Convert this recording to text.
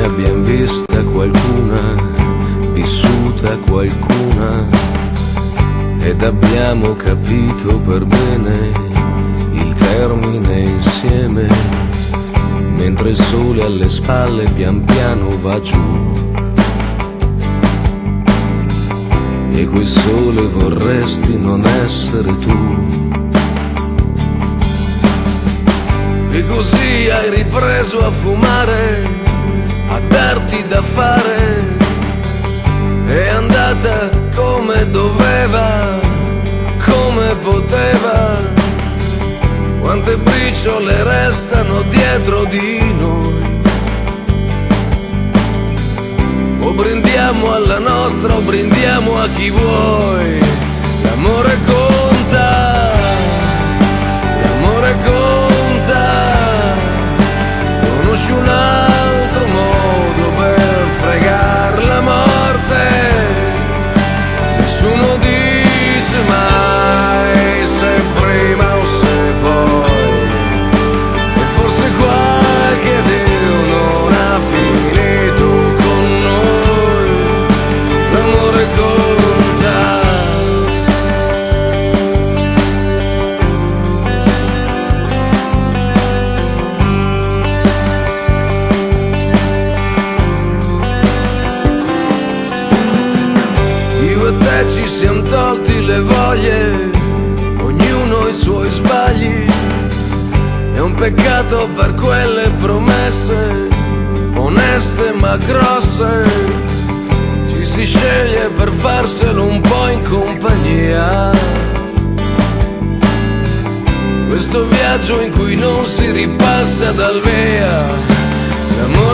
ne abbiamo vista qualcuna, vissuta qualcuna, ed abbiamo capito per bene il termine insieme, mentre il sole alle spalle pian piano va giù. E quel sole vorresti non essere tu. E così hai ripreso a fumare, a darti da fare. È andata come doveva, come poteva. Quante briciole restano dietro di noi. O brindiamo alla nostra o brindiamo a chi vuoi. L'amore conta, l'amore conta. Conosci un altro modo per fregar la morte? Nessuno dice mai se prima o se poi. E forse qualche Dio non ha finito con noi. L'amore conta. Io e te ci siamo tolti le voglie, ognuno i suoi sbagli. È un peccato per quelle promesse, oneste ma grosse. Ci si sceglie per farselo un po' in compagnia. Questo viaggio in cui non si ripassa dal via. L'amore